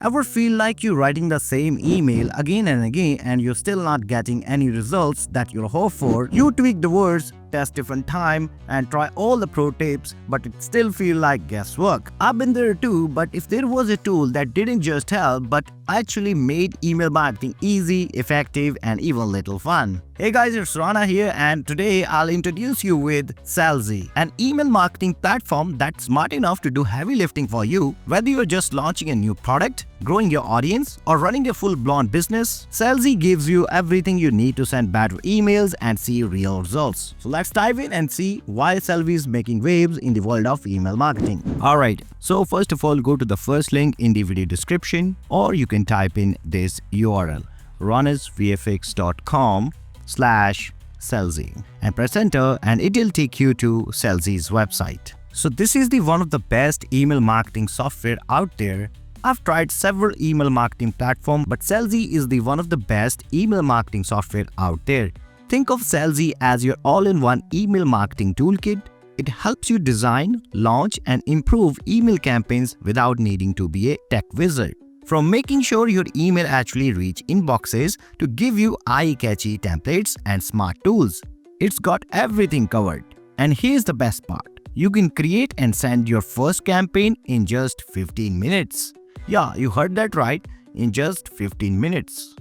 Ever feel like you're writing the same email again and again and you're still not getting any results that you hope for? You tweak the words, test different time, and try all the pro tips, but it still feel like guesswork. I've been there too, but if there was a tool that didn't just help but actually made email marketing easy, effective, and even a little fun. Hey guys, it's Rana here, and today I'll introduce you with Selzy, an email marketing platform that's smart enough to do heavy lifting for you. Whether you're just launching a new product, growing your audience, or running a full-blown business, Selzy gives you everything you need to send better emails and see real results. So let's dive in and see why Selzy is making waves in the world of email marketing. Alright, so first of all, go to the first link in the video description, or you can type in this URL, 𝗳𝗁𝗍𝗀.com/Selzy, and press enter, and it'll take you to Selzy's website. So this is the one of the best email marketing software out there. I've tried several email marketing platforms, but Selzy is the one of the best email marketing software out there. Think of Selzy as your all-in-one email marketing toolkit. It helps you design, launch, and improve email campaigns without needing to be a tech wizard. From making sure your email actually reach inboxes to give you eye-catchy templates and smart tools, it's got everything covered. And here's the best part. You can create and send your first campaign in just 15 minutes. Yeah, you heard that right, in just 15 minutes.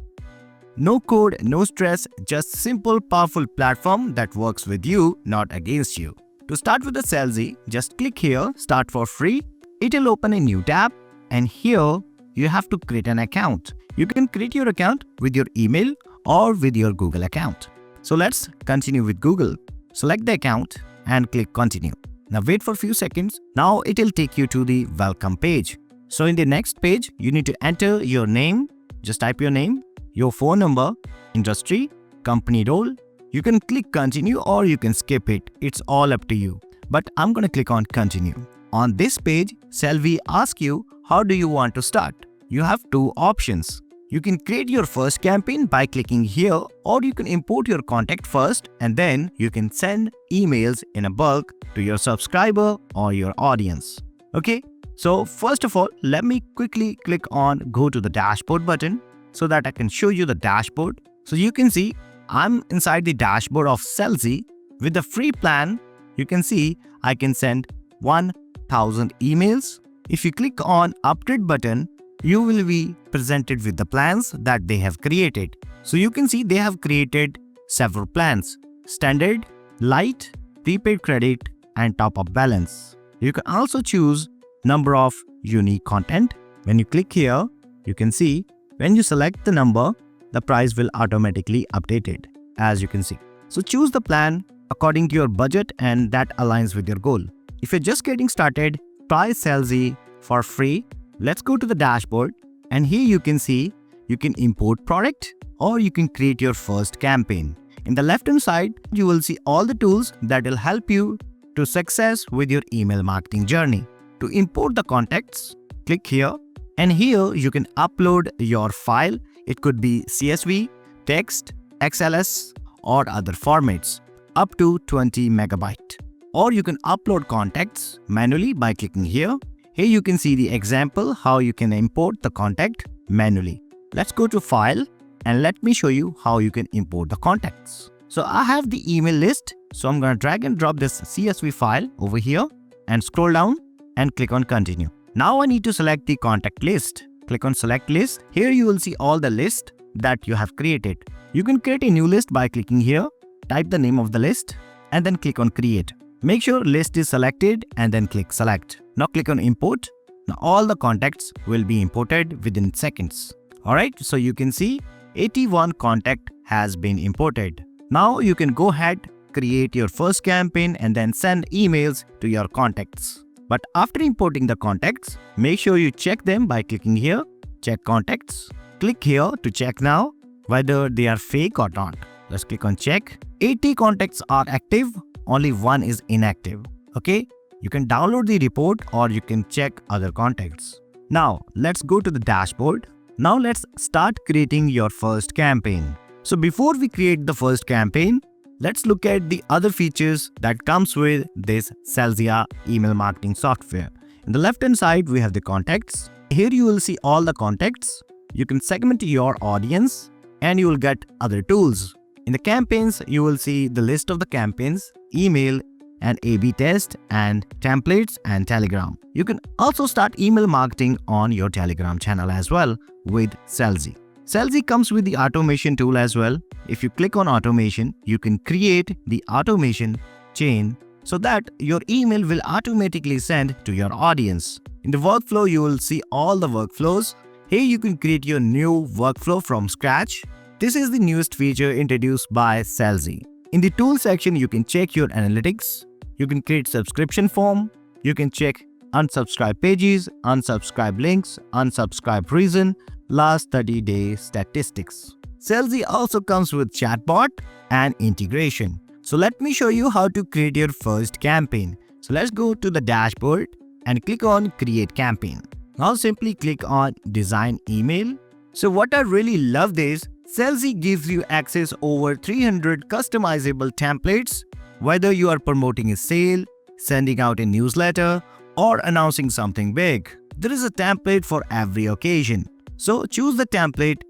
No code, no stress, just simple, powerful platform that works with you, not against you. To start with the Selzy, just click here, Start for free. It'll open a new tab, and here you have to create an account. You can create your account with your email or with your Google account. So let's continue with Google. Select the account and click continue. Now wait for a few seconds. Now it'll take you to the welcome page. So in the next page, you need to enter your name. Just type your name, your phone number, industry, company role. You can click continue or you can skip it. It's all up to you. But I'm going to click on continue. On this page, Selzy asks you, how do you want to start? You have two options. You can create your first campaign by clicking here, or you can import your contact first and then you can send emails in a bulk to your subscriber or your audience. Okay, so first of all, let me quickly click on go to the dashboard button so that I can show you the dashboard. So you can see I'm inside the dashboard of Selzy. With the free plan, you can see I can send 1000 emails. If you click on upgrade button, you will be presented with the plans that they have created. So you can see they have created several plans: standard, light, prepaid credit, and top-up balance. You can also choose number of unique content. When you click here, you can see when you select the number, the price will automatically update it, as you can see. So choose the plan according to your budget and that aligns with your goal. If you're just getting started, try Selzy for free. Let's go to the dashboard, and here you can see you can import product or you can create your first campaign. In the left hand side, you will see all the tools that will help you to success with your email marketing journey. To import the contacts, click here, and here you can upload your file. It could be CSV, text, XLS, or other formats up to 20 megabyte. Or you can upload contacts manually by clicking here. Here you can see the example how you can import the contact manually. Let's go to file and let me show you how you can import the contacts. So I have the email list. So I'm going to drag and drop this CSV file over here and scroll down and click on continue. Now I need to select the contact list. Click on select list. Here you will see all the list that you have created. You can create a new list by clicking here, type the name of the list, and then click on create. Make sure list is selected and then click select. Now click on import. Now all the contacts will be imported within seconds. Alright, so you can see 81 contact has been imported. Now you can go ahead, create your first campaign and then send emails to your contacts. But after importing the contacts, make sure you check them by clicking here, check contacts. Click here to check now whether they are fake or not. Let's click on check. 80 contacts are active, only one is inactive. Okay, you can download the report or you can check other contacts. Now let's go to the dashboard. Now let's start creating your first campaign. So before we create the first campaign, let's look at the other features that comes with this Selzy email marketing software. In the left hand side, we have the contacts. Here you will see all the contacts. You can segment your audience and you will get other tools. In the campaigns, you will see the list of the campaigns, email and A/B test and templates and Telegram. You can also start email marketing on your Telegram channel as well with Selzy. Selzy comes with the automation tool as well. If you click on automation, you can create the automation chain so that your email will automatically send to your audience. In the workflow, you will see all the workflows. Here you can create your new workflow from scratch. This is the newest feature introduced by Selzy. In the tool section, you can check your analytics. You can create subscription form. You can check unsubscribe pages, unsubscribe links, unsubscribe reason, last 30-day statistics. Selzy also comes with chatbot and integration. So let me show you how to create your first campaign. So let's go to the dashboard and click on create campaign. Now simply click on design email. So what I really love is Selzy gives you access over 300 customizable templates, whether you are promoting a sale, sending out a newsletter, or announcing something big. There is a template for every occasion. So choose the template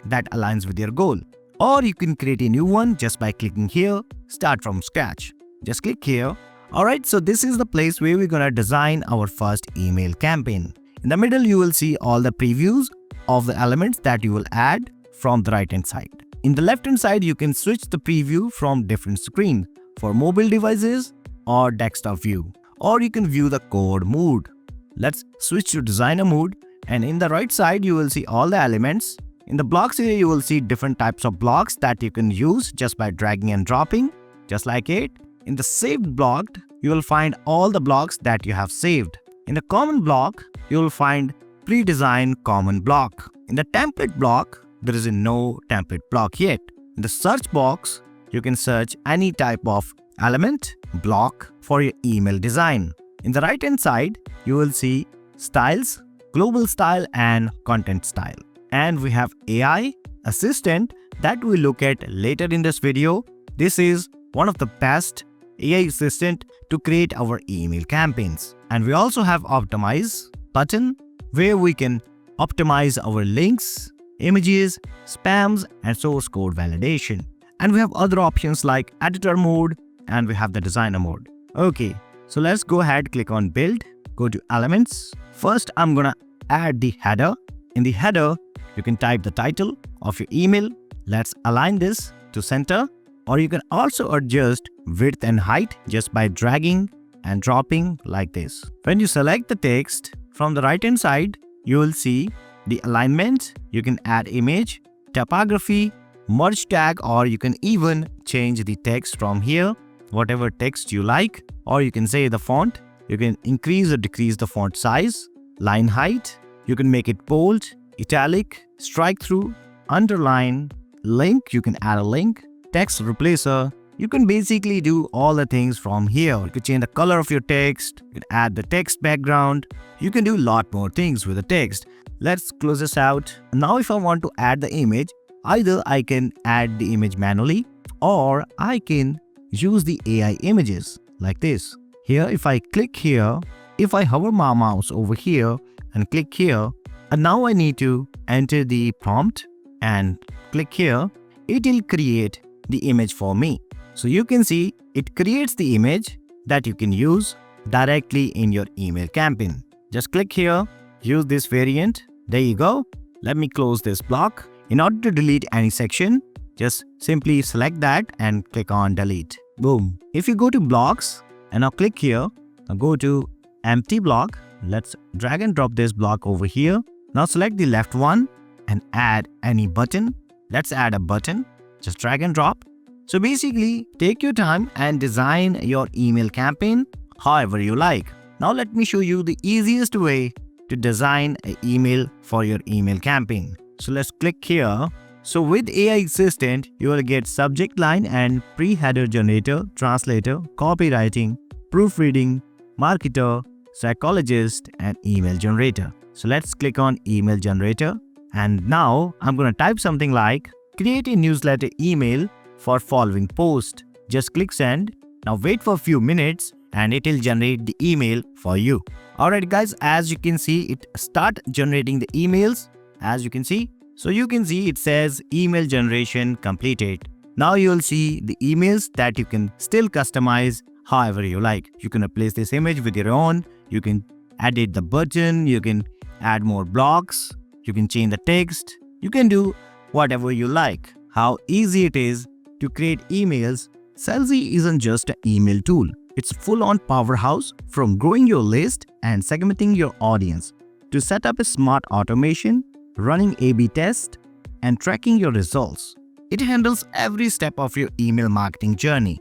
that aligns with your goal. Or you can create a new one just by clicking here, start from scratch. Just click here. Alright, so this is the place where we're gonna design our first email campaign. In the middle, you will see all the previews of the elements that you will add from the right hand side. In the left hand side, you can switch the preview from different screens for mobile devices or desktop view. Or you can view the code mode. Let's switch to designer mode, and in the right side, you will see all the elements. In the blocks area, you will see different types of blocks that you can use just by dragging and dropping, just like it. In the saved block, you will find all the blocks that you have saved. In the common block, you will find pre-designed common block. In the template block, there is no template block yet. In the search box, you can search any type of element block for your email design. In the right hand side, you will see styles, global style and content style. And we have AI assistant that we'll look at later in this video. This is one of the best AI assistant to create our email campaigns. And we also have optimize button where we can optimize our links, images, spams and source code validation. And we have other options like editor mode and we have the designer mode. Okay, so let's go ahead, click on build, go to elements. First, I'm gonna add the header. In the header, you can type the title of your email. Let's align this to center, or you can also adjust width and height just by dragging and dropping like this. When you select the text from the right hand side, you will see the alignment. You can add image, typography, merge tag, or you can even change the text from here, whatever text you like, or you can say the font. You can increase or decrease the font size, line height. You can make it bold, italic, strike through, underline, link. You can add a link, text replacer. You can basically do all the things from here. You can change the color of your text. You can add the text background. You can do a lot more things with the text. Let's close this out. Now if I want to add the image, either I can add the image manually or I can use the AI images like this. Here, if I click here, if I hover my mouse over here and click here, and now I need to enter the prompt and click here, it will create the image for me. So you can see it creates the image that you can use directly in your email campaign. Just click here, use this variant. There you go. Let me close this block. In order to delete any section, just simply select that and click on delete. Boom. If you go to blocks and now click here, now go to empty block. Let's drag and drop this block over here. Now select the left one and add any button. Let's add a button. Just drag and drop. So basically, take your time and design your email campaign however you like. Now let me show you the easiest way to design an email for your email campaign. So let's click here. So with AI Assistant, you will get subject line and pre-header generator, translator, copywriting, proofreading, marketer, psychologist, and email generator. So let's click on email generator. And now I'm going to type something like create a newsletter email for following post. Just click send. Now wait for a few minutes and it will generate the email for you. Alright guys, as you can see, it start generating the emails as you can see. So you can see it says email generation completed. Now you will see the emails that you can still customize however you like. You can replace this image with your own, you can edit the button, you can add more blocks, you can change the text, you can do whatever you like. How easy it is to create emails. Selzy isn't just an email tool. It's full-on powerhouse from growing your list and segmenting your audience to set up a smart automation, running A/B tests, and tracking your results. It handles every step of your email marketing journey,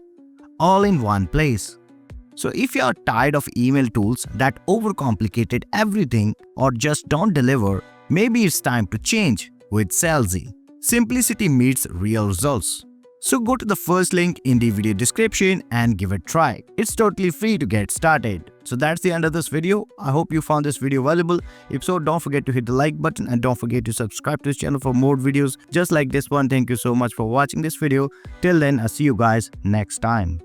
all in one place. So if you are tired of email tools that overcomplicated everything or just don't deliver, maybe it's time to change with Selzy. Simplicity meets real results. So go to the first link in the video description and give it a try. It's totally free to get started. So that's the end of this video. I hope you found this video valuable. If so, don't forget to hit the like button and don't forget to subscribe to this channel for more videos just like this one. Thank you so much for watching this video. Till then, I'll see you guys next time.